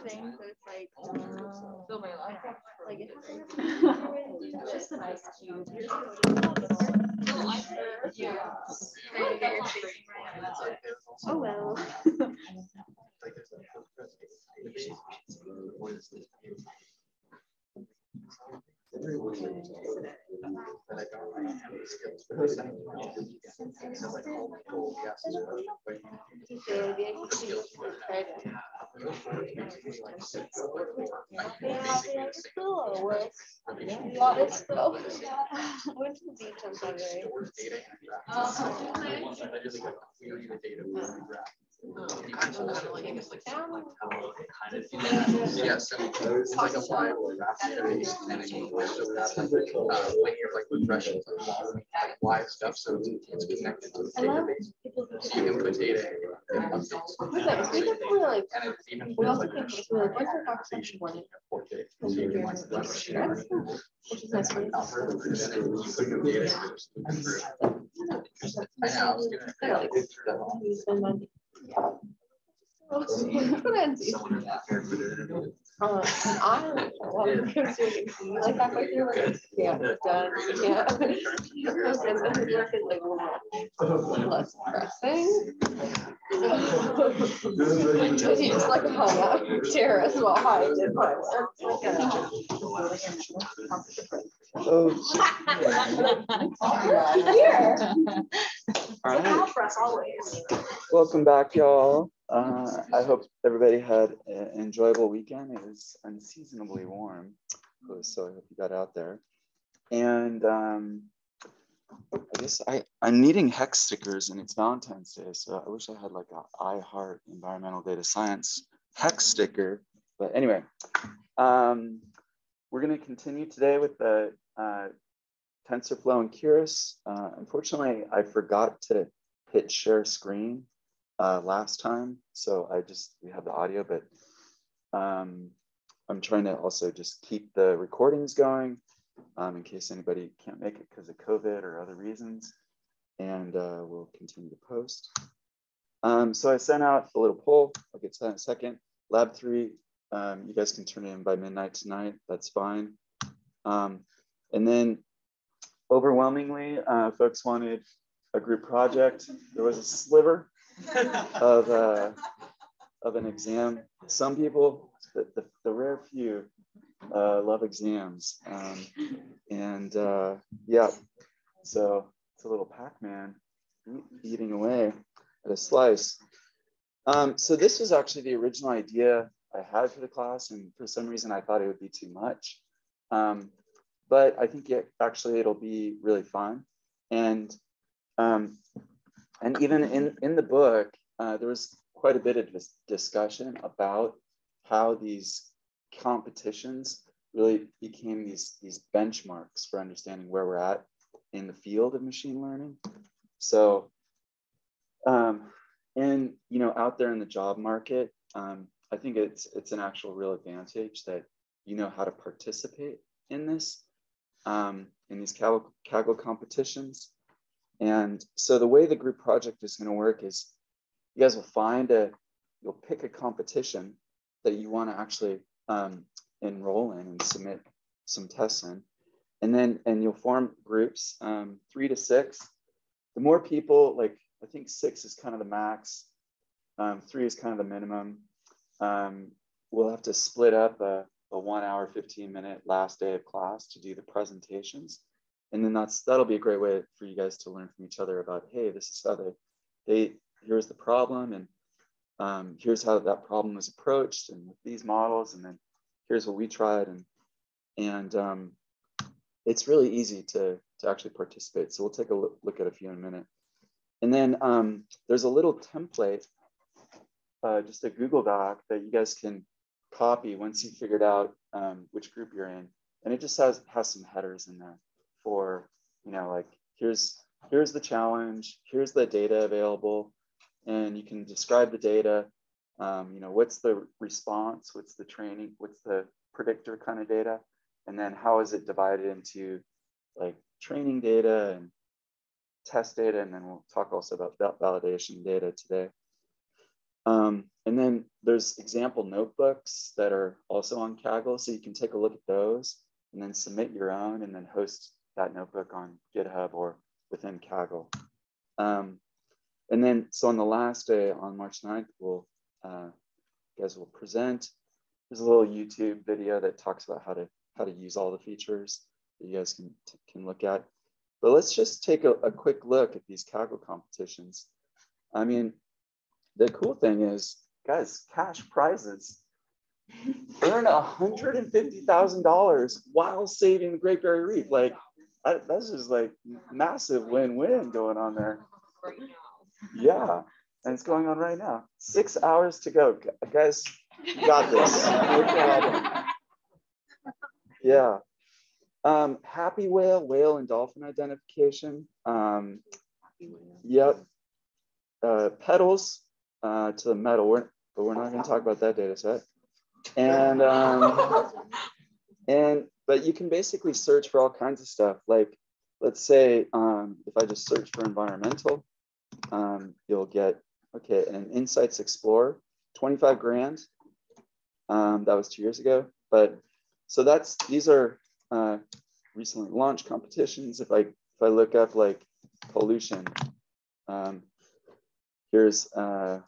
thing, so it's like, like it's just a nice cube. oh well. Went to the beach on Saturday. Yes, it's like a live when you're like refreshing live stuff, so it's connected to the database. So you input data and updates. And it even feels like conversation for data. So you can like run machine which is nice. And then you put your data through. I know, I was gonna I wanted to go to like halfway through, yeah, done, yeah. And then his work is like less pressing. He just like hung out in the terrace while I did my work. Here. All right. Welcome back, y'all. I hope everybody had an enjoyable weekend. It was unseasonably warm, so I hope you got out there. And I guess I'm needing hex stickers, and it's Valentine's Day, so I wish I had like a I Heart Environmental Data Science hex sticker. But anyway, we're going to continue today with the Tensorflow and Keras. Unfortunately, I forgot to hit share screen last time, so we have the audio, but I'm trying to also just keep the recordings going in case anybody can't make it because of COVID or other reasons, and we'll continue to post. So I sent out a little poll. I'll get to that in a second. Lab 3, you guys can turn it in by midnight tonight. That's fine. And then overwhelmingly, folks wanted a group project. There was a sliver of an exam. Some people, the rare few, love exams. Yeah, so it's a little Pac-Man eating away at a slice. So this was actually the original idea I had for the class, and for some reason I thought it would be too much. But I think it'll be really fun. And even in the book, there was quite a bit of discussion about how these competitions really became these benchmarks for understanding where we're at in the field of machine learning. So, and out there in the job market, I think it's an actual real advantage that you know how to participate in this, in these Kaggle competitions. And so the way the group project is going to work is you guys will you'll pick a competition that you want to actually enroll in and submit some tests in. And you'll form groups, 3 to 6. The more people, like I think 6 is kind of the max, 3 is kind of the minimum. We'll have to split up a 1 hour, 15-minute last day of class to do the presentations. And then that'll be a great way for you guys to learn from each other about, hey, this is how here's the problem, and here's how that problem was approached, and with these models, and then here's what we tried, and it's really easy to actually participate. So we'll take a look at a few in a minute. And then there's a little template, just a Google Doc that you guys can copy once you figured out which group you're in, and it just has some headers in there for, like here's the challenge, here's the data available, and you can describe the data. What's the response, what's the training, what's the predictor kind of data, and then how is it divided into like training data and test data, and then we'll talk also about validation data today. And then there's example notebooks that are also on Kaggle. So you can take a look at those and then submit your own and then host that notebook on GitHub or within Kaggle. And then, so on the last day, on March 9th, you guys will present. There's a little YouTube video that talks about how to use all the features that you guys can look at. But let's just take a quick look at these Kaggle competitions. I mean, the cool thing is, guys, cash prizes. Earn $150,000 while saving the Great Barrier Reef. Like, that's just like massive win-win going on there. Yeah, and it's going on right now. 6 hours to go. Guys, you got this. No problem. Yeah. Happy whale and dolphin identification. Yep. Petals to the metal, but we're not going to talk about that data set. And but you can basically search for all kinds of stuff. Like, let's say if I just search for environmental, you'll get, okay, an Insights Explorer, 25 grand. That was 2 years ago. But so these are recently launched competitions. If I look up like pollution, here's some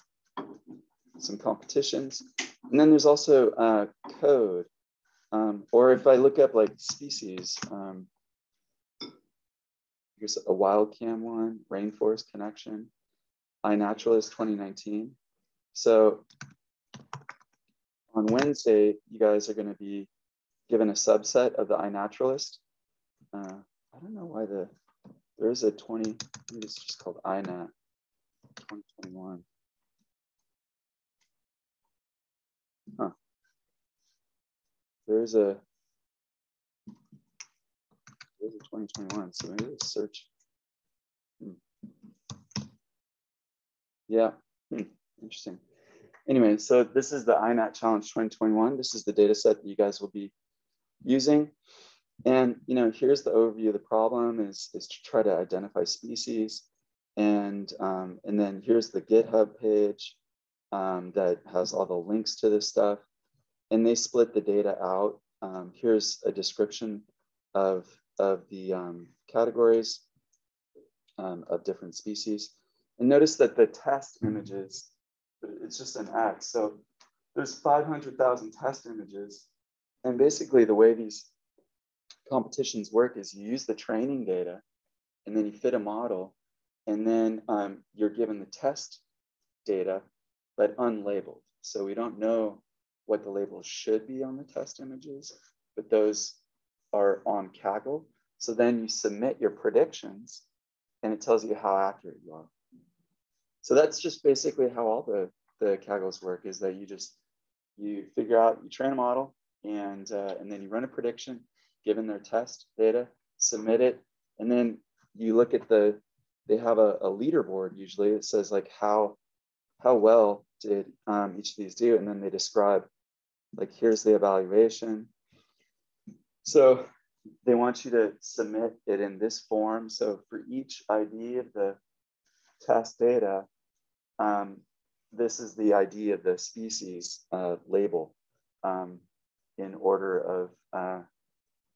competitions. And then there's also code. Or if I look up like species, here's a wildcam one, rainforest connection, iNaturalist 2019. So on Wednesday, you guys are going to be given a subset of the iNaturalist. I don't know why there is a 20, maybe it's just called iNat 2021. Huh. There's a 2021, so maybe let's search. Yeah, interesting. Anyway, so this is the iNat Challenge 2021. This is the data set that you guys will be using. And here's the overview of the problem is to try to identify species. And then here's the GitHub page that has all the links to this stuff. And they split the data out. Here's a description of the categories of different species. And notice that the test images, it's just an X. So there's 500,000 test images. And basically the way these competitions work is you use the training data and then you fit a model and then you're given the test data, but unlabeled. So we don't know what the labels should be on the test images, but those are on Kaggle. So then you submit your predictions and it tells you how accurate you are. So that's just basically how all the Kaggles work, is that you figure out, you train a model and then you run a prediction given their test data, submit it, and then you look at they have a leaderboard usually. It says like how well did each of these do, and then they describe like here's the evaluation. So they want you to submit it in this form. So for each ID of the test data, this is the ID of the species label in order of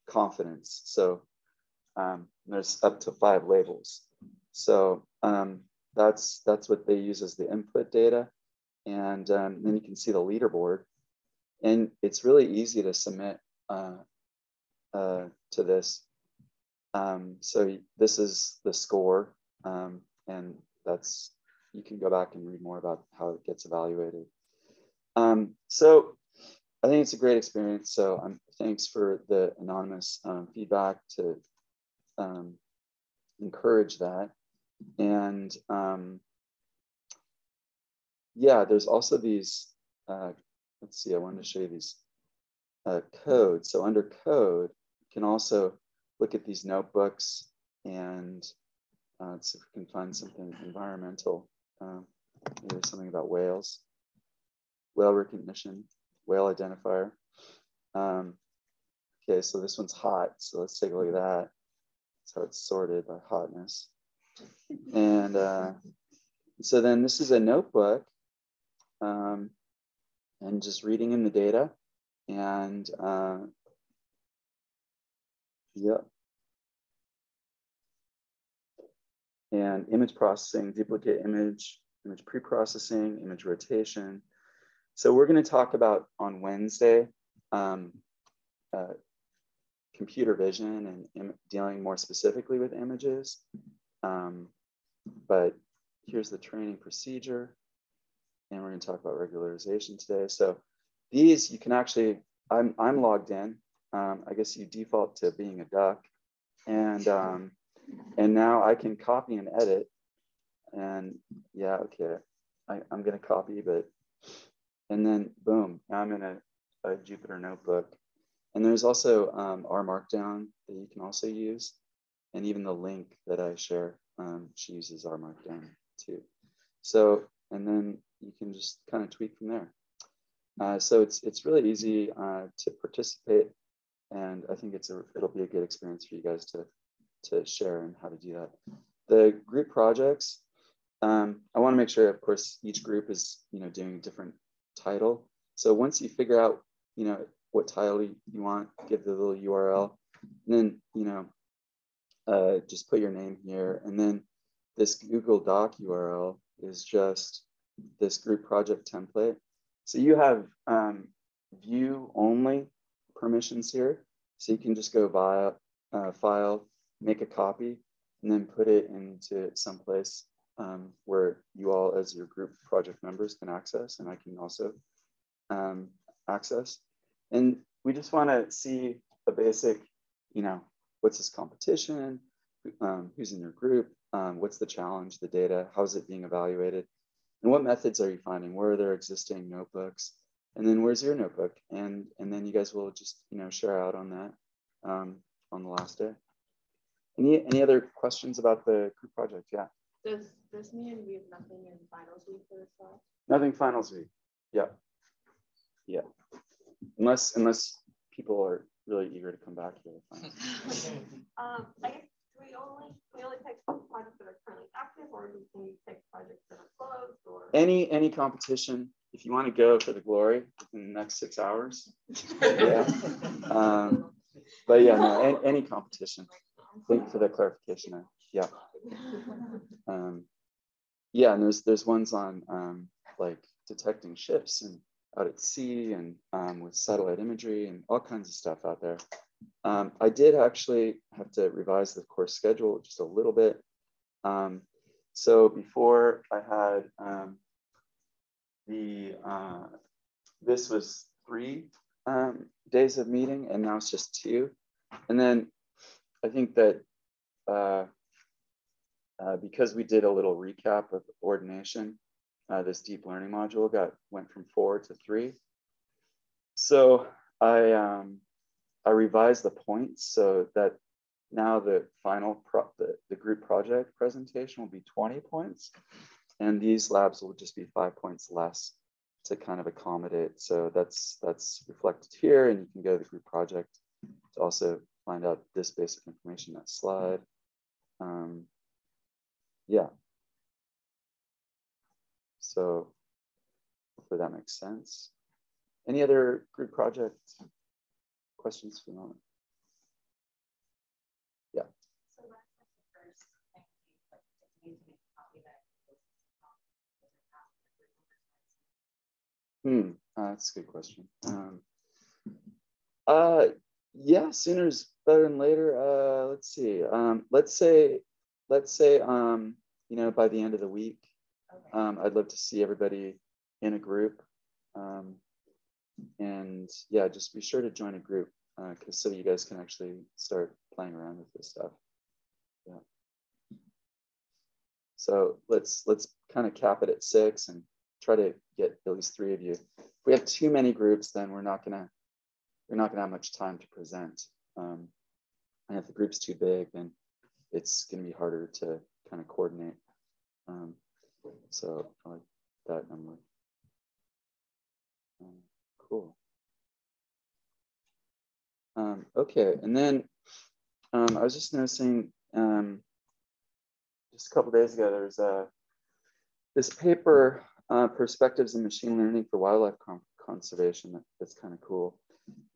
confidence. So there's up to 5 labels. So that's what they use as the input data. And then you can see the leaderboard. And it's really easy to submit to this. So this is the score. And you can go back and read more about how it gets evaluated. So I think it's a great experience. So thanks for the anonymous feedback to encourage that. And yeah, there's also these, let's see, I wanted to show you these codes. So under code, you can also look at these notebooks and let's see if we can find something environmental. Maybe there's something about whales, whale recognition, whale identifier. Okay, so this one's hot. So let's take a look at that. That's how it's sorted by hotness. And so then this is a notebook and just reading in the data and yeah. And image processing, duplicate image, image pre-processing, image rotation. So we're going to talk about on Wednesday, computer vision and dealing more specifically with images. But here's the training procedure. And we're going to talk about regularization today. So these you can actually, I'm logged in. I guess you default to being a duck. And now I can copy and edit. And yeah, okay, I'm going to copy, and then boom, now I'm in a Jupyter notebook. And there's also R Markdown that you can also use. And even the link that I share, she uses R Markdown too. So, and then you can just kind of tweak from there. So it's really easy to participate. And I think it'll be a good experience for you guys to share and how to do that. The group projects, I want to make sure, of course, each group is doing a different title. So once you figure out what title you want, give the little URL, and then just put your name here, and then this Google Doc URL is just this group project template. So you have view only permissions here, so you can just go via file, make a copy, and then put it into someplace where you all as your group project members can access, and I can also access. And we just want to see a basic, what's this competition, who's in your group, what's the challenge, the data, how's it being evaluated, and what methods are you finding, where are their existing notebooks, and then where's your notebook, and then you guys will just share out on that on the last day. Any other questions about the group project? Yeah. Does this mean we have nothing in finals week for this class? Nothing finals week. Yeah. Yeah. Unless people are really eager to come back here. I guess we only pick projects that are currently active, or can we pick projects that are closed, or any competition? If you want to go for the glory within the next 6 hours. Yeah. But yeah, no, any competition. Thank you for that clarification. Yeah. Yeah, and there's ones on like detecting ships and out at sea and with satellite imagery and all kinds of stuff out there. I did actually have to revise the course schedule just a little bit. So before I had this was 3 days of meeting, and now it's just 2. And then I think that because we did a little recap of ordination, this deep learning module went from 4 to 3. So I revised the points so that now the final the group project presentation will be 20 points, and these labs will just be 5 points less to kind of accommodate. So that's reflected here, and you can go to the group project to also find out this basic information, that slide. Yeah. So hopefully that makes sense. Any other group project questions for the moment? Yeah. So that's the first thing you need to make a copy that That's a good question. Yeah, sooner is better than later. Let's see. Let's say by the end of the week. Okay. I'd love to see everybody in a group. And yeah, just be sure to join a group so you guys can actually start playing around with this stuff. Yeah. So let's kind of cap it at 6 and try to get at least 3 of you. If we have too many groups, then we're not gonna have much time to present. And if the group's too big, then it's gonna be harder to kind of coordinate. So I like that number. Cool. Okay, and then I was just noticing just a couple days ago, there's this paper perspectives in machine learning for wildlife conservation. That's kind of cool.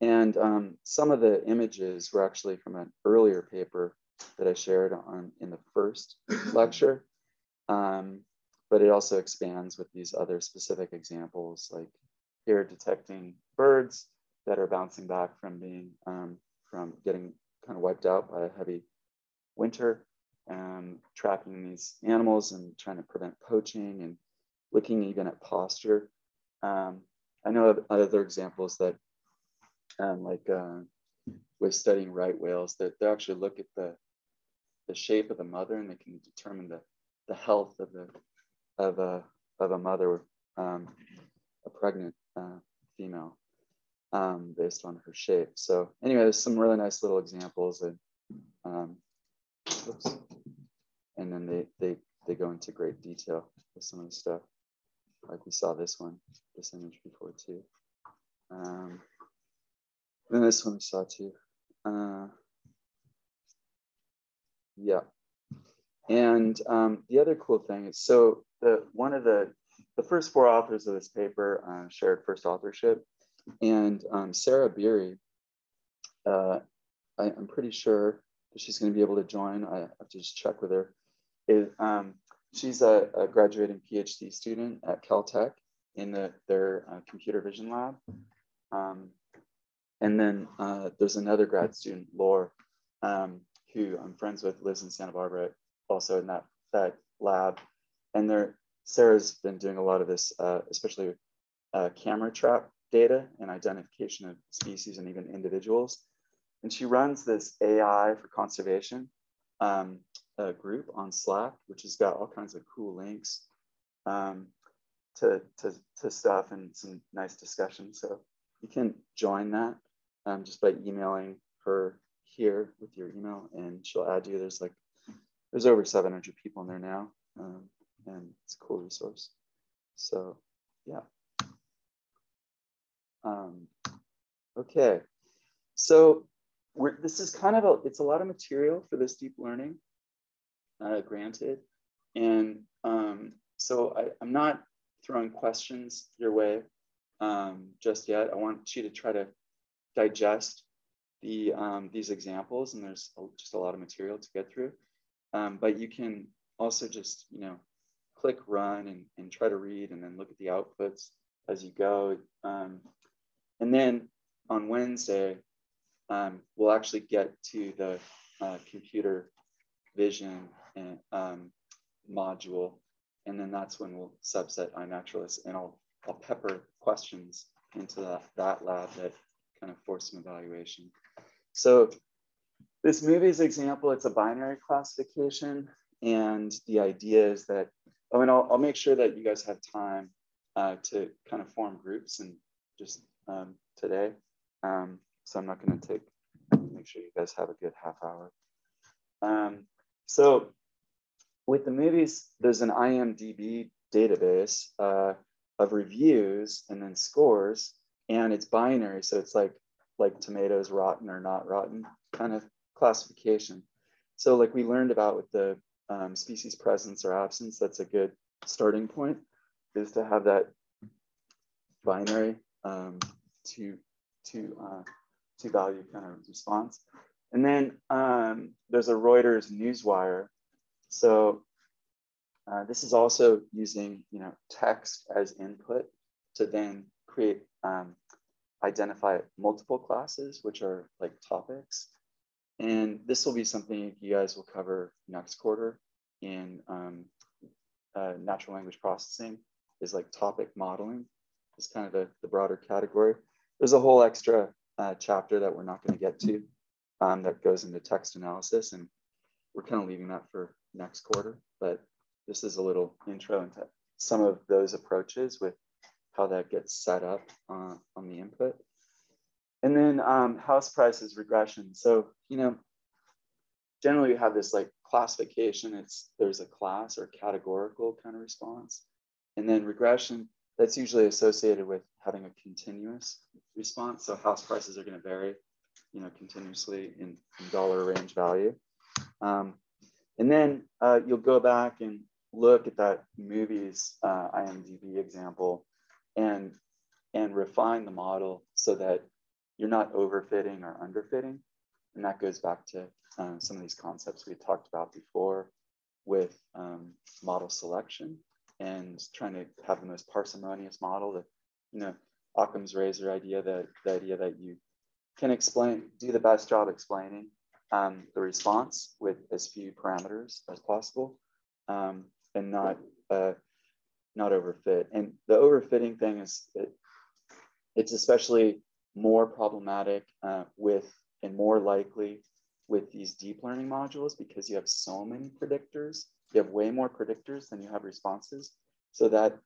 And some of the images were actually from an earlier paper that I shared in the first lecture. But it also expands with these other specific examples, like here detecting birds that are bouncing back from being from getting kind of wiped out by a heavy winter, tracking these animals and trying to prevent poaching and looking even at posture. I know of other examples that with studying right whales, that they actually look at the shape of the mother and they can determine the health of a mother, a pregnant female, based on her shape. So anyway, there's some really nice little examples, and and then they go into great detail with some of the stuff. Like we saw this image before too. And this one we saw too. Yeah. And the other cool thing is, so one of the first 4 authors of this paper shared first authorship, and Sarah Beery, I'm pretty sure that she's going to be able to join. I have to just check with her. She's a graduating PhD student at Caltech in their computer vision lab. And then there's another grad student, Laura, who I'm friends with, lives in Santa Barbara, also in that lab. And Sarah's been doing a lot of this, especially camera trap data and identification of species and even individuals. And she runs this AI for conservation group on Slack, which has got all kinds of cool links to stuff and some nice discussions. So you can join that just by emailing her here with your email, and she'll add you. There's over 700 people in there now, and it's a cool resource. So yeah. Okay, so this is kind of it's a lot of material for this deep learning, granted, and so I'm not throwing questions your way just yet. I want you to try to digest these examples, and there's just a lot of material to get through. But you can also just click run and try to read, and then look at the outputs as you go. And then on Wednesday, we'll actually get to the computer vision and, module, and then that's when we'll subset iNaturalist, and I'll pepper questions into that lab that kind of force some evaluation. So this movie's example, it's a binary classification, and the idea is that, I'll make sure that you guys have time to kind of form groups and just today. So I'm not going to make sure you guys have a good half hour. So with the movies, there's an IMDb database of reviews and then scores, and it's binary. So it's like tomatoes, rotten or not rotten kind of classification. So like we learned about with the species presence or absence, that's a good starting point, is to have that binary two value kind of response. And then there's a Reuters Newswire. So this is also using text as input to then create identify multiple classes, which are like topics. And this will be something you guys will cover next quarter in natural language processing, is like topic modeling is kind of the broader category. There's a whole extra chapter that we're not going to get to that goes into text analysis, and we're kind of leaving that for next quarter. But this is a little intro into some of those approaches with how that gets set up on the input. And then house prices regression. So, generally we have this like classification. There's a class or categorical kind of response. And then regression, that's usually associated with having a continuous response. So house prices are going to vary, continuously in dollar range value. And then you'll go back and look at that movie's IMDb example and refine the model so that you're not overfitting or underfitting. And that goes back to some of these concepts we talked about before with model selection and trying to have the most parsimonious model. That, you know, Occam's razor idea, the idea that you can do the best job explaining the response with as few parameters as possible, and not overfit. And the overfitting thing it's especially more problematic and more likely with these deep learning modules, because you have so many predictors. You have way more predictors than you have responses. So that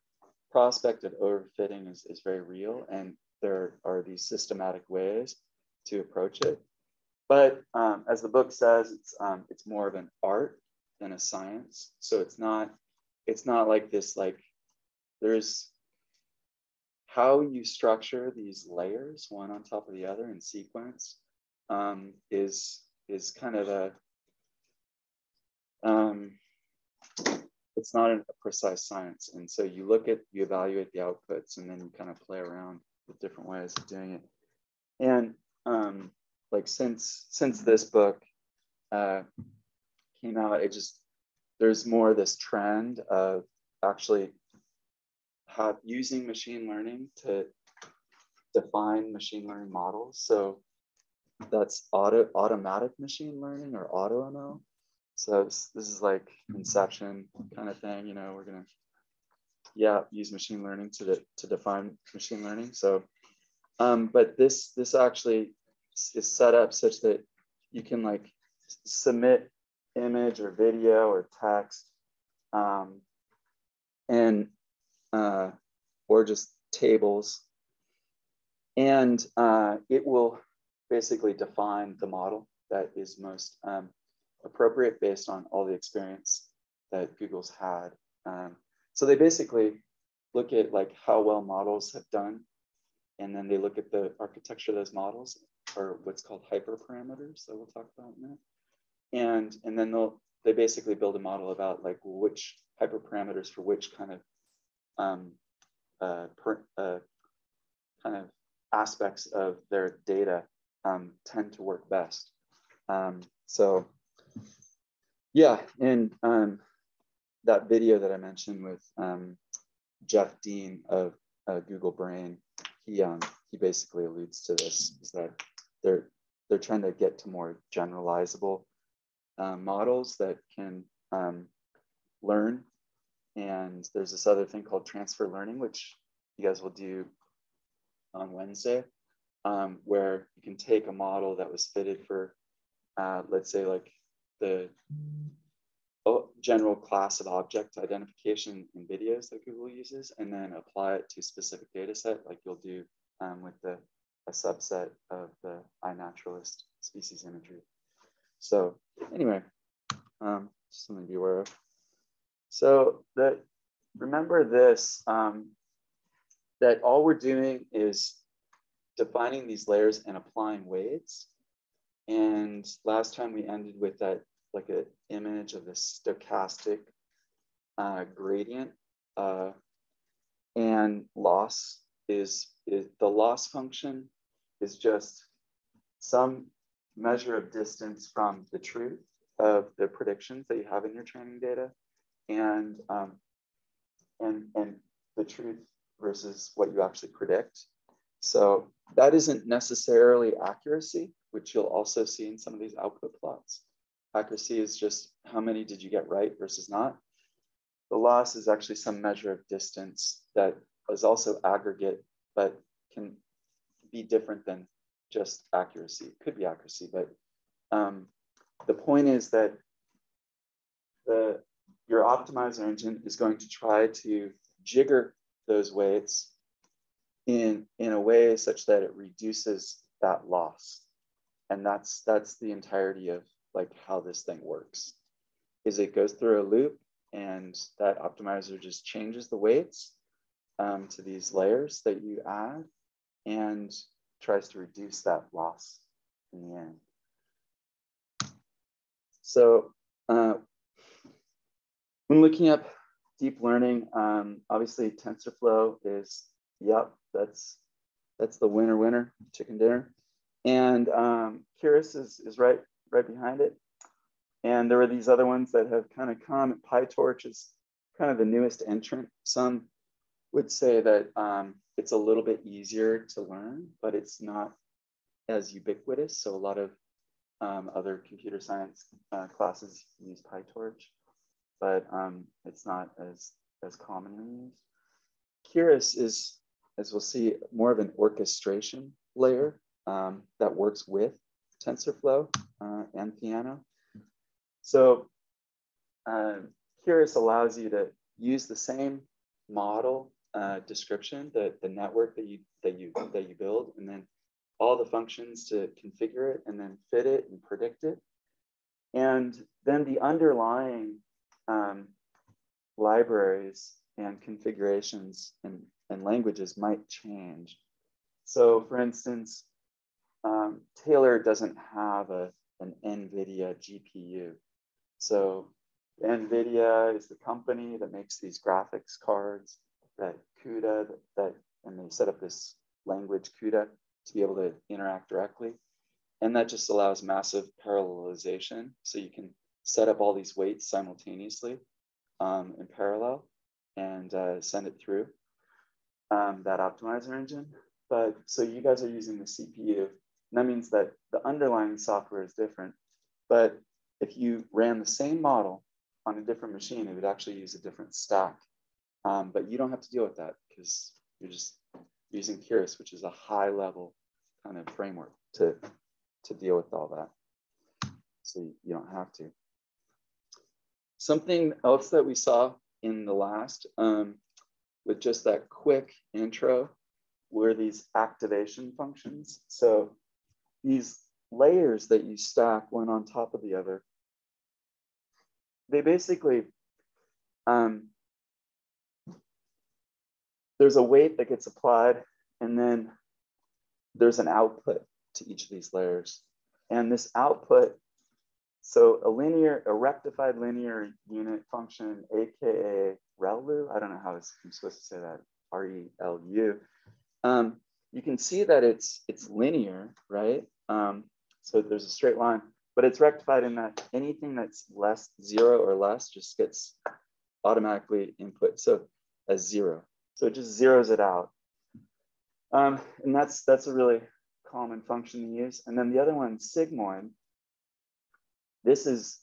prospect of overfitting is very real, and there are these systematic ways to approach it. But as the book says, it's more of an art than a science. So it's not like this, like there's how you structure these layers one on top of the other in sequence is kind of it's not a precise science. And so you evaluate the outputs, and then you kind of play around with different ways of doing it. And like since this book came out, there's more this trend of actually using machine learning to define machine learning models. So that's automatic machine learning, or AutoML. So this is like Inception kind of thing. You know, we're gonna use machine learning to define machine learning. So but this actually is set up such that you can like submit image or video or text, and or just tables, and it will basically define the model that is most appropriate based on all the experience that Google's had. So they basically look at like how well models have done, and then they look at the architecture of those models, or what's called hyperparameters that we'll talk about in a minute. And then they basically build a model about like which hyperparameters for which kind of aspects of their data tend to work best. So yeah, and that video that I mentioned with Jeff Dean of Google Brain, he basically alludes to this, is that they're trying to get to more generalizable models that can learn. And there's this other thing called transfer learning, which you guys will do on Wednesday, where you can take a model that was fitted for, let's say, like the general class of object identification in videos that Google uses, and then apply it to a specific data set, like you'll do with a subset of the iNaturalist species imagery. So anyway, just something to be aware of. So remember this, that all we're doing is defining these layers and applying weights. And last time we ended with that, like an image of the stochastic gradient, and loss is the loss function is just some measure of distance from the truth of the predictions that you have in your training data, and the truth versus what you actually predict. So that isn't necessarily accuracy, which you'll also see in some of these output plots. Accuracy is just how many did you get right versus not. The loss is actually some measure of distance that is also aggregate, but can be different than just accuracy. It could be accuracy, but the point is that your optimizer engine is going to try to jigger those weights in a way such that it reduces that loss. And that's the entirety of like how this thing works, is it goes through a loop, and that optimizer just changes the weights to these layers that you add, and tries to reduce that loss in the end. So when looking up deep learning, obviously TensorFlow is, yep, that's the winner, chicken dinner. And Keras is right behind it. And there were these other ones that have kind of come. PyTorch is kind of the newest entrant. Some would say that it's a little bit easier to learn, but it's not as ubiquitous. So a lot of other computer science classes use PyTorch, but it's not as commonly used. Keras is, as we'll see, more of an orchestration layer that works with TensorFlow and Piano. So Keras allows you to use the same model description, the network that you build, and then all the functions to configure it and then fit it and predict it. And then the underlying libraries and configurations and languages might change. So for instance, Taylor doesn't have an NVIDIA GPU. So NVIDIA is the company that makes these graphics cards, that CUDA, and they set up this language CUDA to be able to interact directly. And that just allows massive parallelization. So you can set up all these weights simultaneously in parallel and send it through that optimizer engine. But so you guys are using the CPU. And that means that the underlying software is different. But if you ran the same model on a different machine, it would actually use a different stack. But you don't have to deal with that because you're just using Keras, which is a high level kind of framework to deal with all that. So you don't have to. Something else that we saw in the last, with just that quick intro, were these activation functions. So these layers that you stack one on top of the other, they basically, there's a weight that gets applied, and then there's an output to each of these layers. And this output, so a rectified linear unit function, AKA ReLU, I don't know how I'm supposed to say that, ReLU. You can see that it's linear, right? So there's a straight line, but it's rectified in that anything that's less 0 or less just gets automatically input. So as 0. So it just zeroes it out. And that's a really common function to use. And then the other one, sigmoid. This is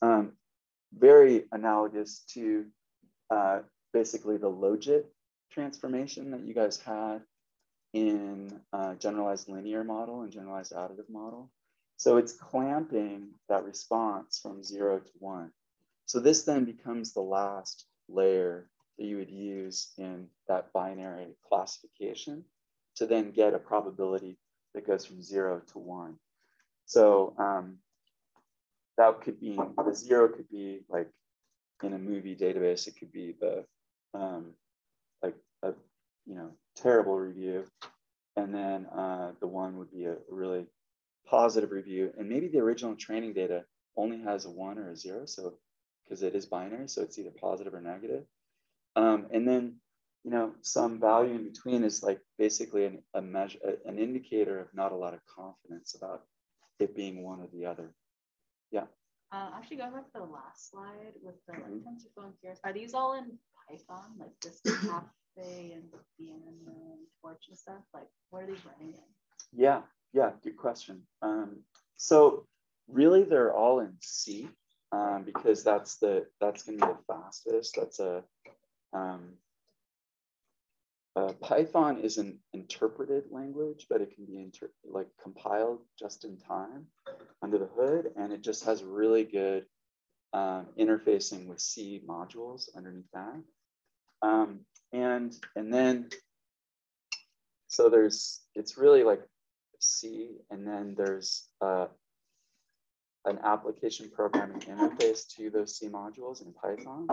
very analogous to basically the logit transformation that you guys had in generalized linear model and generalized additive model. So it's clamping that response from 0 to 1. So this then becomes the last layer that you would use in that binary classification to then get a probability that goes from 0 to 1. So that could be, the 0 could be like in a movie database, it could be the like a terrible review, and then the 1 would be a really positive review, and maybe the original training data only has a 1 or a 0, so because it is binary, so it's either positive or negative, and then some value in between is like basically a measure, an indicator of not a lot of confidence about it being one or the other. Yeah. Actually, going back to the last slide with the TensorFlow and Keras, are these all in Python, like this cafe and Piano and Torch and stuff? Like, what are these running in? Yeah, good question. So really, they're all in C because that's going to be the fastest. That's Python is an interpreted language, but it can be compiled just in time under the hood, and it just has really good interfacing with C modules underneath that. And then so it's really like C, and then there's an application programming interface to those C modules in Python,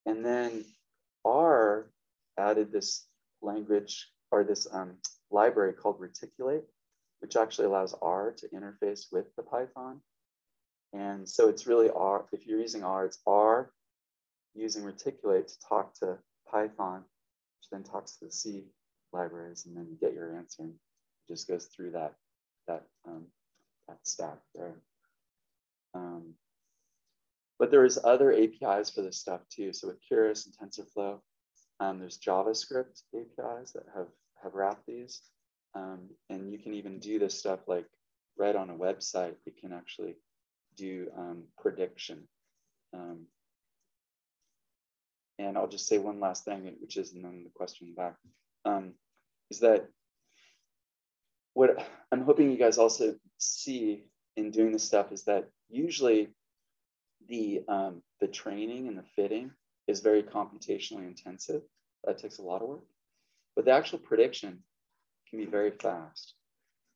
and then R added this language or this library called Reticulate, which actually allows R to interface with the Python. And so it's really R, if you're using R, it's R using Reticulate to talk to Python, which then talks to the C libraries, and then you get your answer. And it just goes through that stack there. But there's other APIs for this stuff too. So with Keras and TensorFlow, there's JavaScript APIs that have wrapped these. And you can even do this stuff like right on a website. You can actually do prediction. And I'll just say one last thing, which is, and then the question back, is that what I'm hoping you guys also see in doing this stuff is that usually the training and the fitting is very computationally intensive. That takes a lot of work. But the actual prediction can be very fast.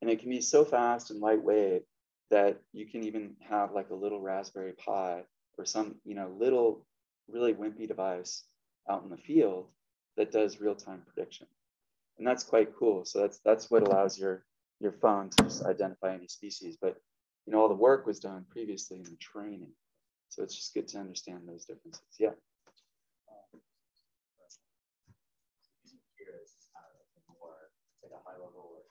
And it can be so fast and lightweight that you can even have like a little Raspberry Pi or some, little really wimpy device out in the field that does real-time prediction. And that's quite cool. So that's what allows your phone to just identify any species. But all the work was done previously in the training. So it's just good to understand those differences. Yeah. Like a high level,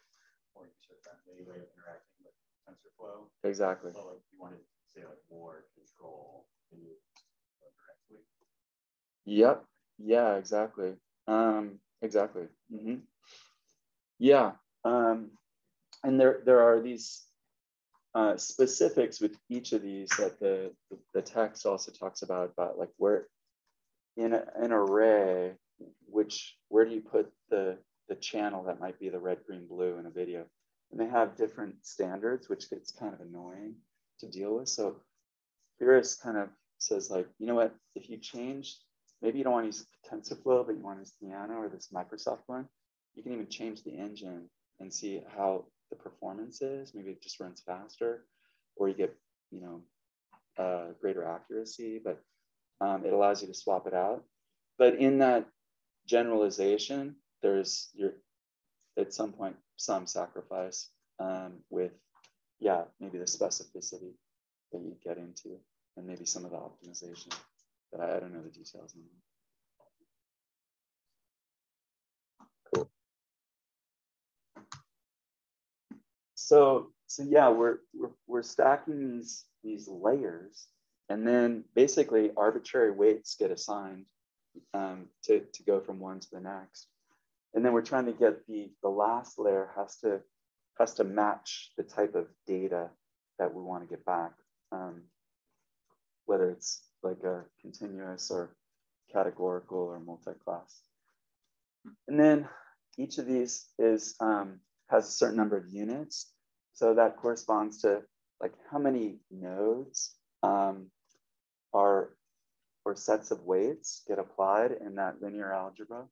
more user-friendly way of interacting with TensorFlow. Exactly. So like you wanted to say like more control in you directly. Yep. Yeah. Exactly. Exactly. Mm-hmm. Yeah. And there are these specifics with each of these that the text also talks about like where in an array, where do you put the channel that might be the red, green, blue in a video. And they have different standards, which gets kind of annoying to deal with. So Keras kind of says like, you know what, if you change, maybe you don't want to use TensorFlow, but you want to use Piano or this Microsoft one, you can even change the engine and see how the performance is. Maybe it just runs faster, or you get, greater accuracy, but it allows you to swap it out. But in that generalization, there's at some point some sacrifice with maybe the specificity that you get into, and maybe some of the optimization, but I don't know the details. Cool. So yeah, we're stacking these layers, and then basically arbitrary weights get assigned to go from one to the next. And then we're trying to get the last layer has to match the type of data that we want to get back, whether it's like a continuous or categorical or multi-class. And then each of these has a certain number of units. So that corresponds to like how many nodes or sets of weights get applied in that linear algebra.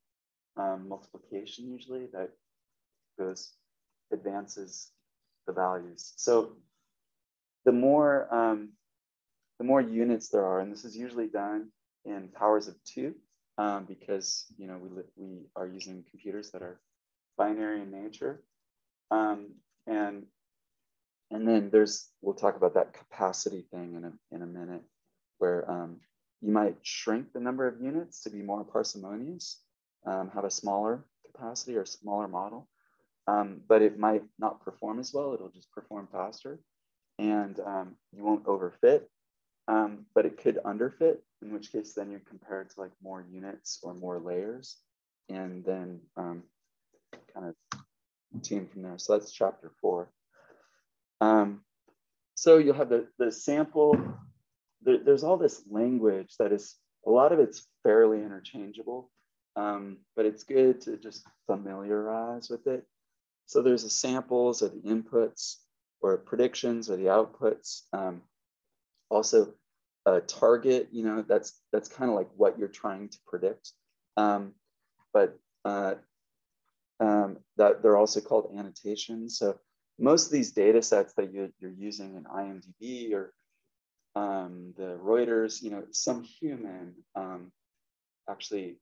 Multiplication usually that advances the values. So the more units there are, and this is usually done in powers of 2, because we are using computers that are binary in nature, and then we'll talk about that capacity thing in a minute, where you might shrink the number of units to be more parsimonious. Have a smaller capacity or smaller model, but it might not perform as well. It'll just perform faster, and you won't overfit, but it could underfit, in which case then you compare it to like more units or more layers, and then kind of tune from there. So that's chapter 4. So you'll have the sample. There's all this language that is, a lot of it's fairly interchangeable. But it's good to just familiarize with it. So there's the samples or the inputs, or predictions or the outputs. Also a target, that's kind of like what you're trying to predict. But that they're also called annotations. So most of these data sets that you're using in IMDb or the Reuters, some human actually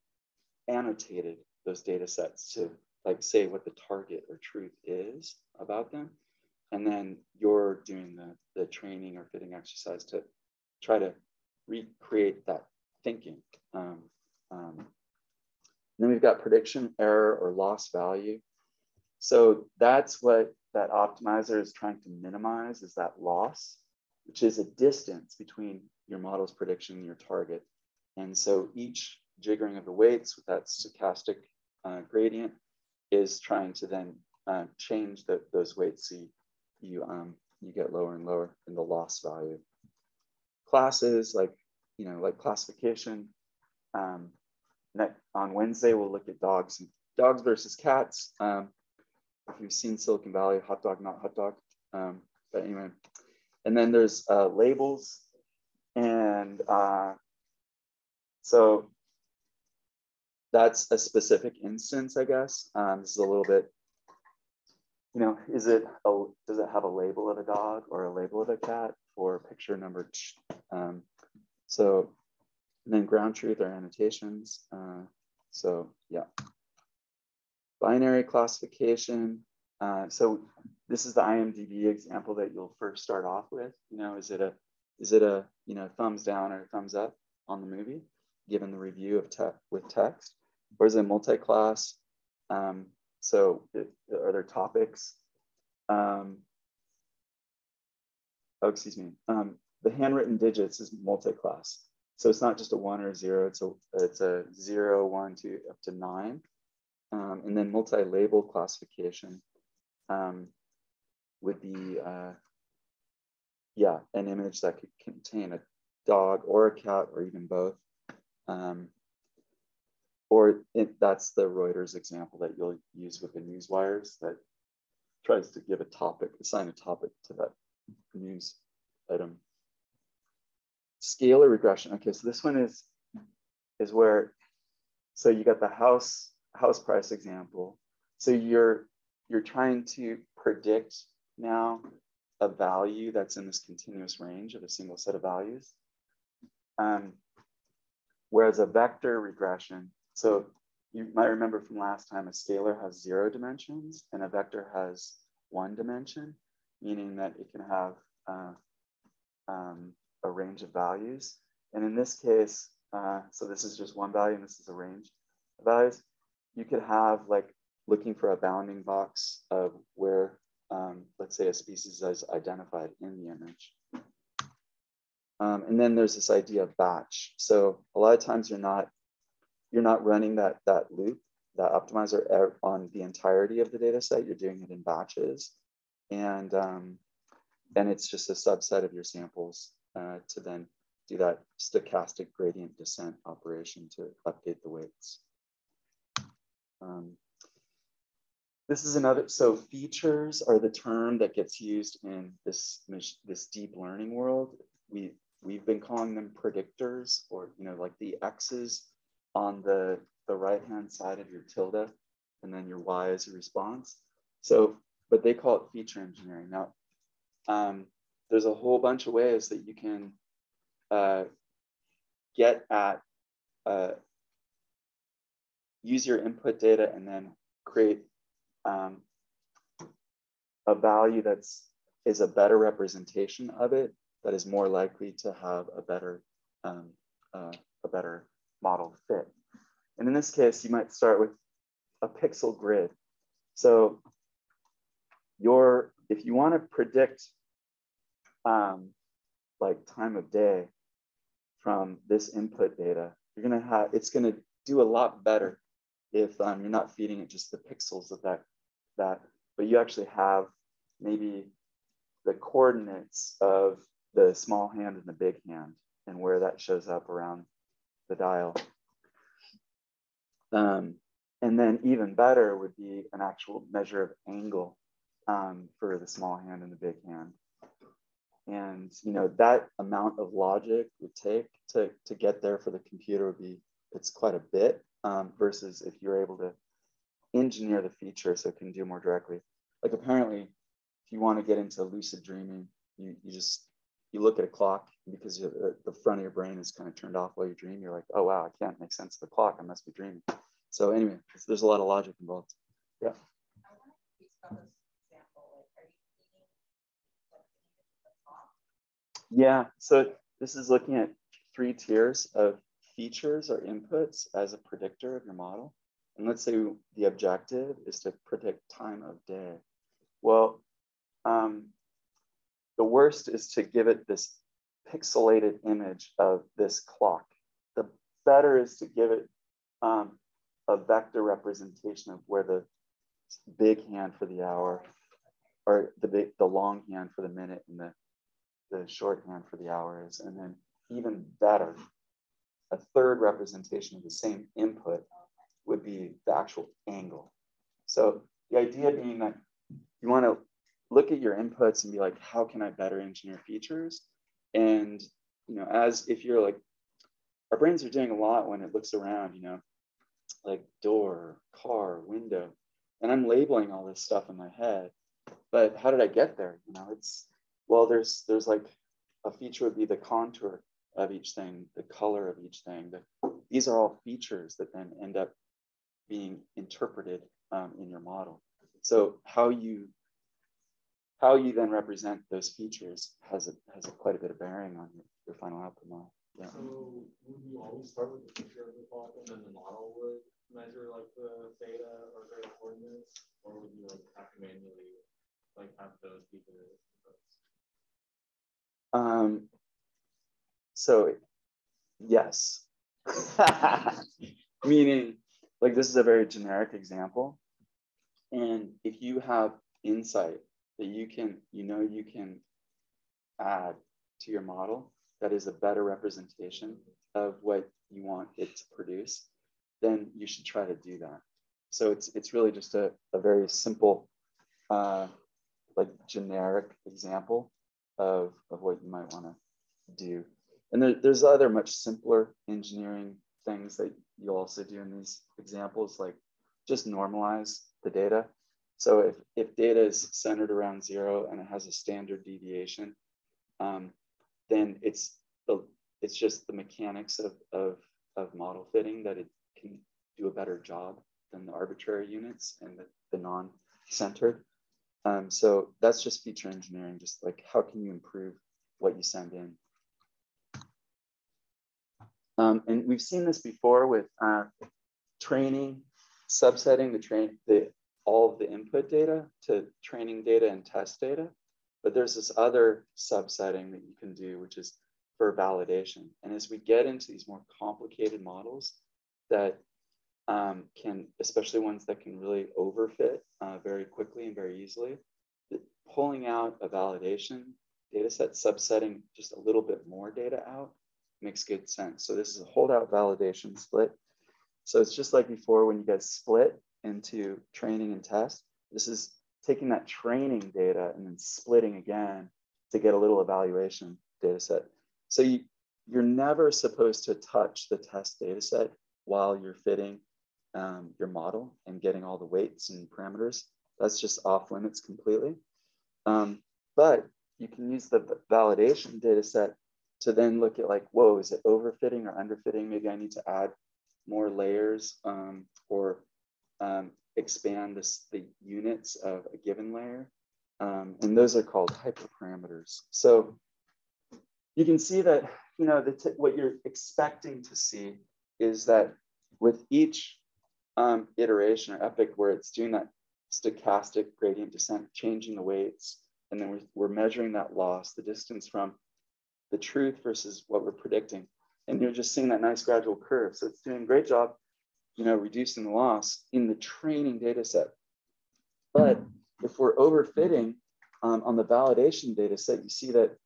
annotated those data sets to like say what the target or truth is about them. And then you're doing the training or fitting exercise to try to recreate that thinking. Then we've got prediction error or loss value. So that's what that optimizer is trying to minimize, is that loss, which is a distance between your model's prediction and your target. And so each jiggering of the weights with that stochastic gradient is trying to then change those weights so you get lower and lower in the loss value. Classes like classification. On Wednesday we'll look at dogs versus cats. If you've seen Silicon Valley, hot dog, not hot dog. But anyway, and then there's labels, and so that's a specific instance, I guess. This is a little bit, does it have a label of a dog or a label of a cat for picture number 2? So, and then ground truth or annotations. So yeah. Binary classification. So this is the IMDb example that you'll first start off with. Is it a thumbs down or thumbs up on the movie, given the review of with text, or is it multi-class? So are there topics? The handwritten digits is multi-class. So it's not just a 1 or a 0. It's a 0, 1, 2, up to 9. And then multi-label classification would be, an image that could contain a dog or a cat or even both. That's the Reuters example that you'll use with the news wires that tries to give assign a topic to that news item. Scalar regression. Okay, so this one is where, so you got the house price example. So you're trying to predict now a value that's in this continuous range of a single set of values. Whereas a vector regression, so you might remember from last time, a scalar has 0 dimensions and a vector has 1 dimension, meaning that it can have a range of values. And in this case, so this is just one value and this is a range of values. You could have looking for a bounding box of where, let's say, a species is identified in the image. And then there's this idea of batch. So a lot of times you're not running that loop, that optimizer on the entirety of the data set. You're doing it in batches. And it's just a subset of your samples to then do that stochastic gradient descent operation to update the weights. This is another, so features are the term that gets used in this deep learning world. We've been calling them predictors, or like the X's on the right-hand side of your tilde, and then your Y is a response. So, but they call it feature engineering. Now, there's a whole bunch of ways that you can get at, use your input data and then create a value is a better representation of it, that is more likely to have a better model fit. And in this case, you might start with a pixel grid. So if you want to predict like time of day from this input data, it's gonna do a lot better if you're not feeding it just the pixels of that, but you actually have maybe the coordinates of the small hand and the big hand and where that shows up around the dial. And then even better would be an actual measure of angle for the small hand and the big hand. And that amount of logic would take to get there for the computer it's quite a bit versus if you're able to engineer the feature so it can do more directly. Like apparently, if you want to get into lucid dreaming, you look at a clock because the front of your brain is kind of turned off while you dream. You're like, oh wow, I can't make sense of the clock. I must be dreaming. So anyway, there's a lot of logic involved. Yeah. Yeah, so this is looking at 3 tiers of features or inputs as a predictor of your model, and let's say the objective is to predict time of day. Well, the worst is to give it this pixelated image of this clock. The better is to give it a vector representation of where the big hand for the hour, or the long hand for the minute, and the short hand for the hour is. And then even better, a third representation of the same input would be the actual angle. So the idea being that you want to look at your inputs and be like, how can I better engineer features? And, you know, as if you're like, our brains are doing a lot when it looks around, you know, like door, car, window, and I'm labeling all this stuff in my head. But how did I get there? You know, it's, well, there's like a feature would be the contour of each thing, the color of each thing. These are all features that then end up being interpreted in your model. So how you then represent those features has quite a bit of bearing on your final output model. Yeah. So would you always start with the picture of the clock and then the model would measure like the theta or the coordinates, or would you like have to manually like have those features? So yes. Meaning, like, this is a very generic example. And if you have insight that you can add to your model that is a better representation of what you want it to produce, then you should try to do that. So it's really just a very simple, like generic example of what you might want to do. And there's other much simpler engineering things that you'll also do in these examples, like just normalize the data. So if data is centered around 0 and it has a standard deviation, then it's just the mechanics of model fitting that it can do a better job than the arbitrary units and the non-centered. So that's just feature engineering, just like how can you improve what you send in. And we've seen this before with training, subsetting all of the input data to training data and test data. But there's this other subsetting that you can do, which is for validation. And as we get into these more complicated models that can, especially ones that can really overfit very quickly and very easily, pulling out a validation data set, subsetting just a little bit more data out makes good sense. So this is a holdout validation split. So it's just like before when you guys split into training and test. This is taking that training data and then splitting again to get a little evaluation data set. So you're never supposed to touch the test data set while you're fitting your model and getting all the weights and parameters. That's just off limits completely. But you can use the validation data set to then look at like, whoa, is it overfitting or underfitting? Maybe I need to add more layers or expand the units of a given layer. And those are called hyperparameters. So you can see that, you know, what you're expecting to see is that with each iteration or epoch where it's doing that stochastic gradient descent, changing the weights, and then we're measuring that loss, the distance from the truth versus what we're predicting. And you're just seeing that nice gradual curve. So it's doing a great job, you know, reducing the loss in the training data set. But if we're overfitting on the validation data set, you see that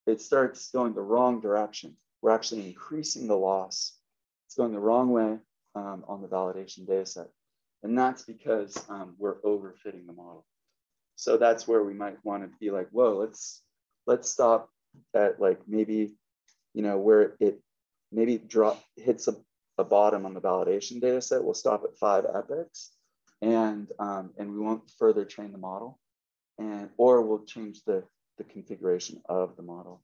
it starts going the wrong direction. We're actually increasing the loss. It's going the wrong way on the validation data set. And that's because we're overfitting the model. So that's where we might want to be like, whoa, let's stop at like maybe, you know, where it maybe hits a bottom on the validation data set. We'll stop at 5 epochs and we won't further train the model, or we'll change the configuration of the model.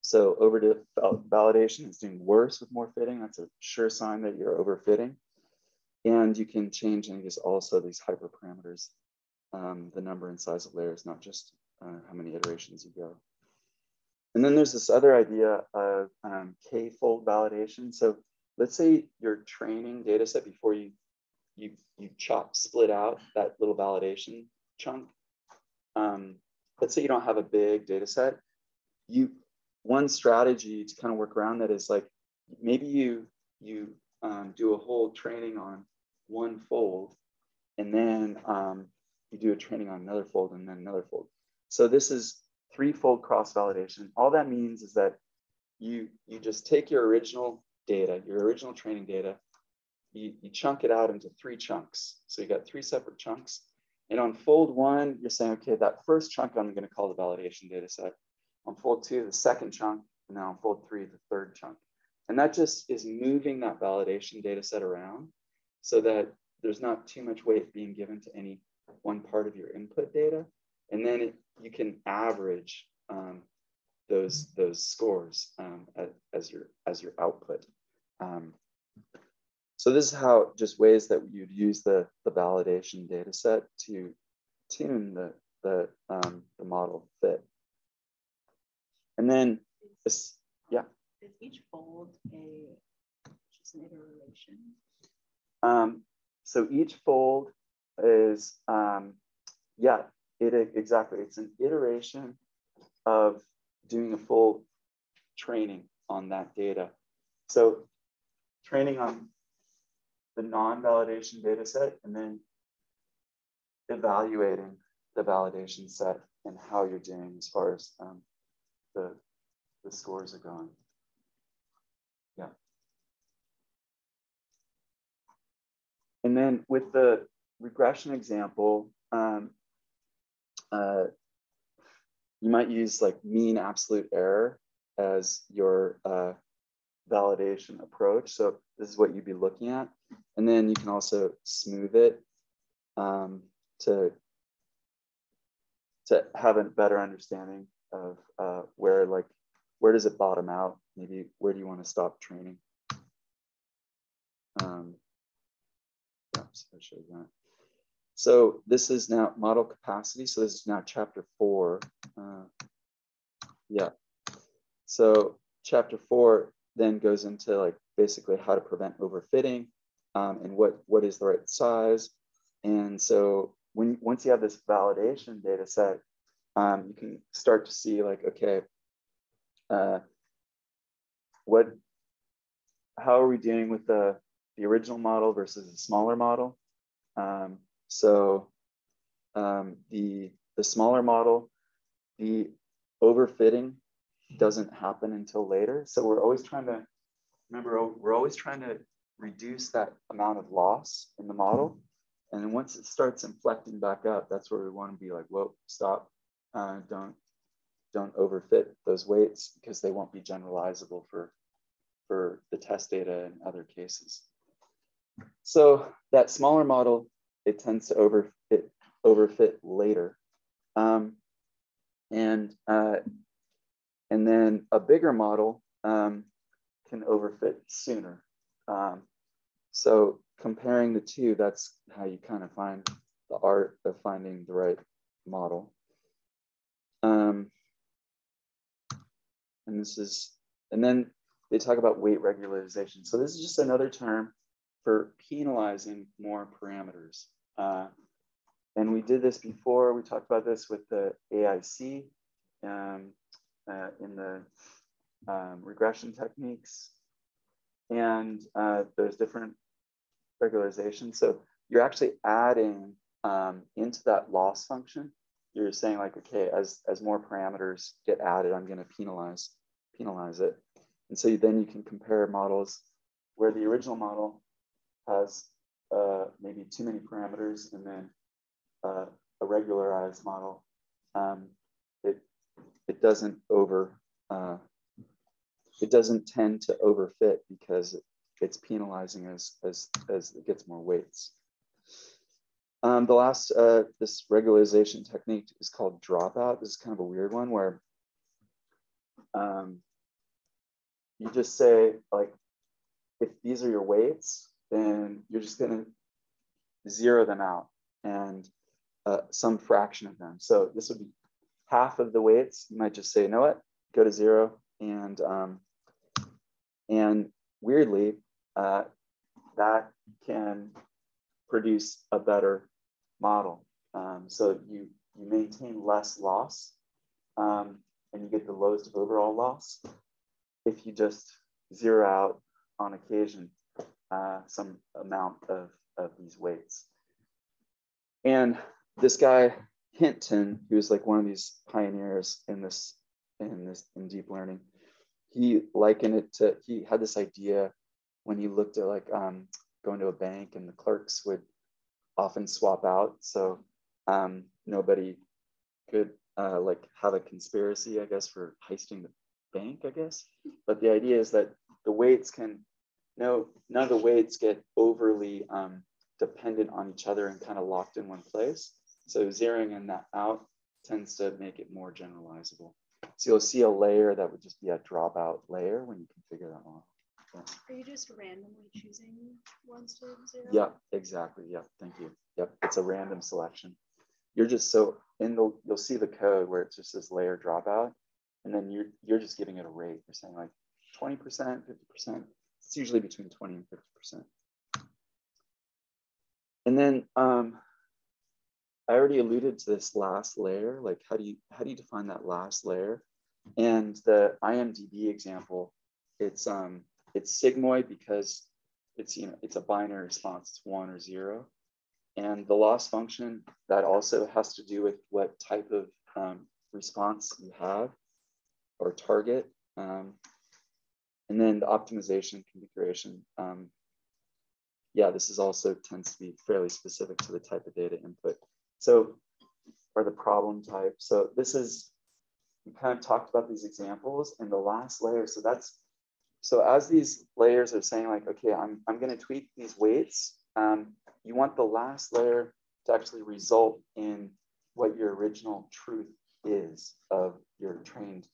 So over to validation is doing worse with more fitting. That's a sure sign that you're overfitting. And you can change and use also these hyperparameters, the number and size of layers, not just how many iterations you go. And then there's this other idea of k-fold validation. So let's say your training data set before you split out that little validation chunk. Let's say you don't have a big data set. One strategy to kind of work around that is like, maybe you do a whole training on one fold, and then you do a training on another fold and then another fold. So this is threefold cross-validation. All that means is that you just take your original data, your original training data, you chunk it out into 3 chunks. So you got 3 separate chunks. And on fold 1, you're saying, okay, that first chunk I'm going to call the validation data set. On fold 2, the second chunk, and then on fold 3, the third chunk. And that just is moving that validation data set around so that there's not too much weight being given to any one part of your input data. And then you can average those scores as your output. So this is how, just ways that you'd use the validation data set to tune the model fit. And then this, yeah. Is each fold just an iteration? So each fold is, yeah, exactly. It's an iteration of doing a full training on that data. So training on the non-validation data set and then evaluating the validation set and how you're doing as far as the scores are going. Yeah. And then with the regression example, you might use like mean absolute error as your validation approach. So this is what you'd be looking at. And then you can also smooth it to have a better understanding of where does it bottom out? Maybe where do you want to stop training? Yeah, so I showed that. So this is now model capacity. So this is now chapter 4. Yeah. So chapter 4 then goes into like basically how to prevent overfitting and what is the right size. And so once you have this validation data set, you can start to see like, okay, how are we doing with the original model versus the smaller model? So the smaller model, the overfitting doesn't happen until later. So we're always trying to, remember, we're always trying to reduce that amount of loss in the model. And then once it starts inflecting back up, that's where we want to be like, whoa, stop, don't overfit those weights because they won't be generalizable for the test data in other cases. So that smaller model, it tends to overfit later. And then a bigger model can overfit sooner. So comparing the two, that's how you kind of find the art of finding the right model. And then they talk about weight regularization. So this is just another term for penalizing more parameters. And we did this before. We talked about this with the AIC in the regression techniques. And there's different regularization. So you're actually adding into that loss function. You're saying like, okay, as more parameters get added, I'm going to penalize it. And so then you can compare models where the original model has maybe too many parameters, and then a regularized model, it doesn't tend to overfit because it's penalizing as it gets more weights. The last, this regularization technique is called dropout. This is kind of a weird one where you just say like, if these are your weights, then you're just going to zero them out and some fraction of them. So this would be half of the weights. You might just say, you know what? go to 0, and weirdly, that can produce a better model. So you maintain less loss, and you get the lowest of overall loss if you just zero out on occasion some amount of these weights. And this guy Hinton, who was like one of these pioneers in deep learning, he likened it to, he had this idea when he looked at like going to a bank and the clerks would often swap out, so nobody could like have a conspiracy, I guess, for heisting the bank, I guess. But the idea is that the weights can, none of the weights get overly dependent on each other and kind of locked in one place. So zeroing in that out tends to make it more generalizable. So you'll see a layer that would just be a dropout layer when you configure that model. Yeah. Are you just randomly choosing ones to 0? Yeah, exactly. Yeah, thank you. Yep, it's a random selection. You're just so you'll see the code where it's just this layer dropout, and then you're just giving it a rate. You're saying like 20%, 50%. It's usually between 20 and 50%. And then I already alluded to this last layer. Like how do you define that last layer? And the IMDb example, it's sigmoid because it's a binary response. It's 1 or 0. And the loss function, that also has to do with what type of response you have or target. And then the optimization configuration. Yeah, this is also tends to be fairly specific to the type of data input. So, or the problem type. So this is, we kind of talked about these examples in the last layer. So as these layers are saying like, okay, I'm going to tweak these weights. You want the last layer to actually result in what your original truth is of your training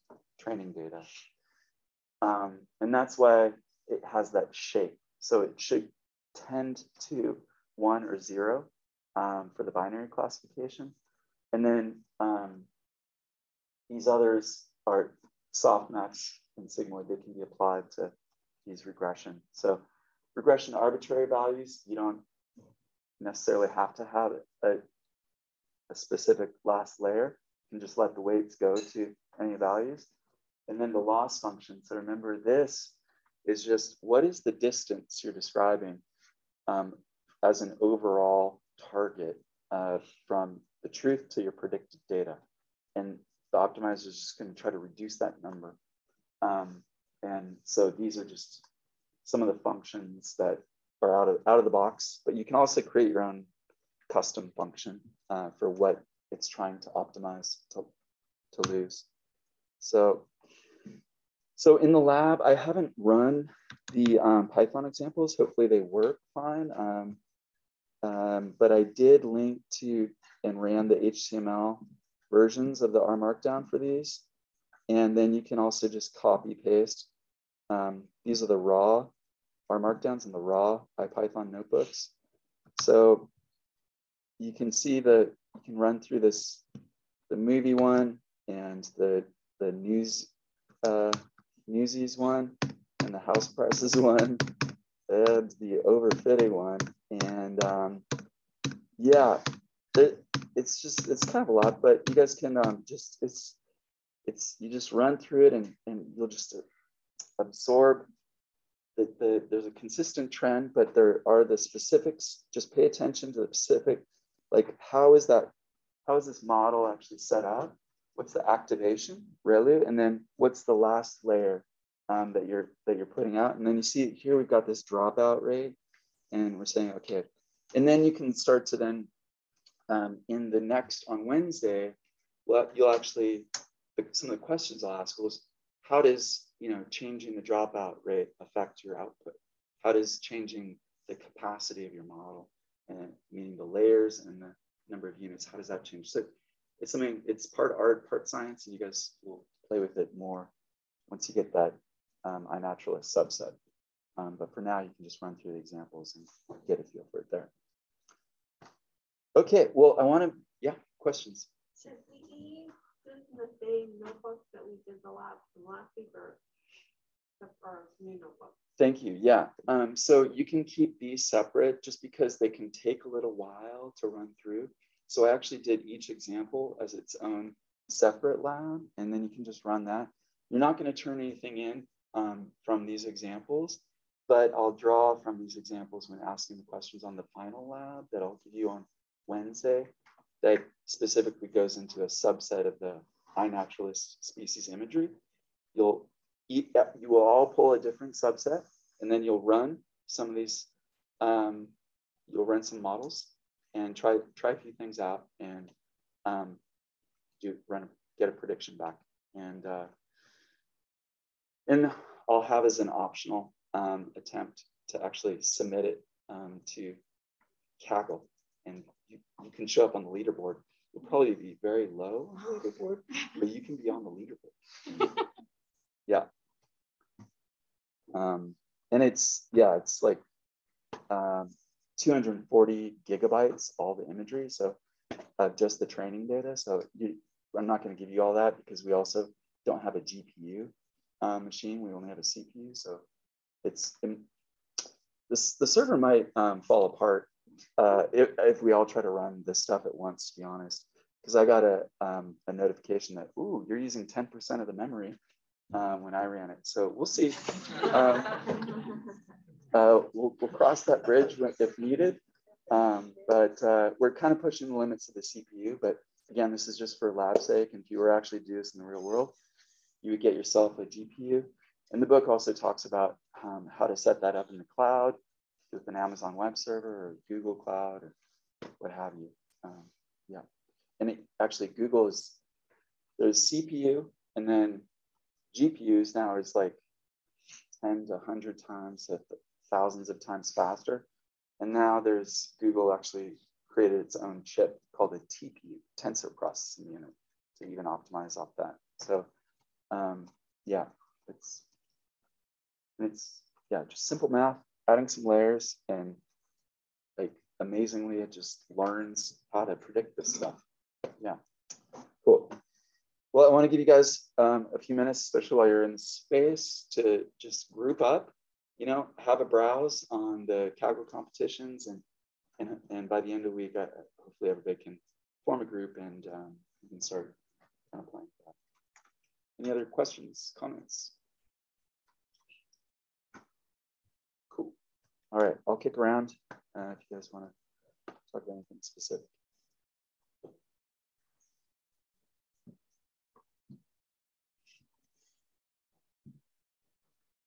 data. And that's why it has that shape. So it should tend to 1 or 0 for the binary classification. And then these others are softmax and sigmoid. They can be applied to these regression. So regression arbitrary values, you don't necessarily have to have a specific last layer. You can just let the weights go to any values. And then the loss function. So remember, this is just what is the distance you're describing as an overall target from the truth to your predicted data. And the optimizer is just going to try to reduce that number. And so these are just some of the functions that are out of the box, but you can also create your own custom function for what it's trying to optimize to lose. So in the lab, I haven't run the Python examples. Hopefully they work fine. But I did link to and ran the HTML versions of the R Markdown for these. And then you can also just copy paste. These are the raw R Markdowns and the raw IPython notebooks. So you can see you can run through this, the movie one and the Newsies one and the house prices one and the overfitting one. And yeah, it's kind of a lot, but you guys can you just run through it and you'll just absorb there's a consistent trend, but there are the specifics. Just pay attention to the specific, like how is this model actually set up? What's the activation, really? And then what's the last layer that you're putting out? And then you see here we've got this dropout rate, and we're saying okay. And then you can start to then in the next on Wednesday, well, you'll actually some of the questions I'll ask was how does changing the dropout rate affect your output? How does changing the capacity of your model, and meaning the layers and the number of units, how does that change? So it's something, it's part art, part science, and you guys will play with it more once you get that iNaturalist subset. But for now, you can just run through the examples and get a feel for it there. Okay, well, I want to, yeah, questions? Should we the same notebooks that we did the lab from last week, or new notebooks? Thank you. Yeah. So you can keep these separate just because they can take a little while to run through. So I actually did each example as its own separate lab, and then you can just run that. You're not going to turn anything in from these examples, but I'll draw from these examples when asking the questions on the final lab that I'll give you on Wednesday that specifically goes into a subset of the iNaturalist species imagery. You will all pull a different subset, and then you'll run some of these, you'll run some models and try a few things out and get a prediction back. And I'll have as an optional attempt to actually submit it to Kaggle, and you can show up on the leaderboard. You'll probably be very low on the leaderboard, but you can be on the leaderboard. Yeah. And it's like 240 gigabytes, all the imagery. So just the training data. So I'm not going to give you all that because we also don't have a GPU machine. We only have a CPU. So the server might fall apart if we all try to run this stuff at once, to be honest, because I got a notification that, ooh, you're using 10% of the memory when I ran it. So we'll see. We'll cross that bridge if needed. But we're kind of pushing the limits of the CPU. But again, this is just for lab sake. And if you were actually to do this in the real world, you would get yourself a GPU. And the book also talks about how to set that up in the cloud with an Amazon Web Server or Google Cloud or what have you. Yeah. And actually, there's CPU, and then GPUs now is like 10 to 100 times, thousands of times faster. And now Google actually created its own chip called a TPU, Tensor Processing Unit, to even optimize off that. So yeah, it's just simple math, adding some layers, and like amazingly, it just learns how to predict this stuff. Yeah, cool. Well, I want to give you guys a few minutes, especially while you're in space, to just group up, have a browse on the Kaggle competitions, and by the end of the week, hopefully everybody can form a group and you can start kind of playing that. Any other questions, comments? Cool. All right, I'll kick around if you guys want to talk about anything specific.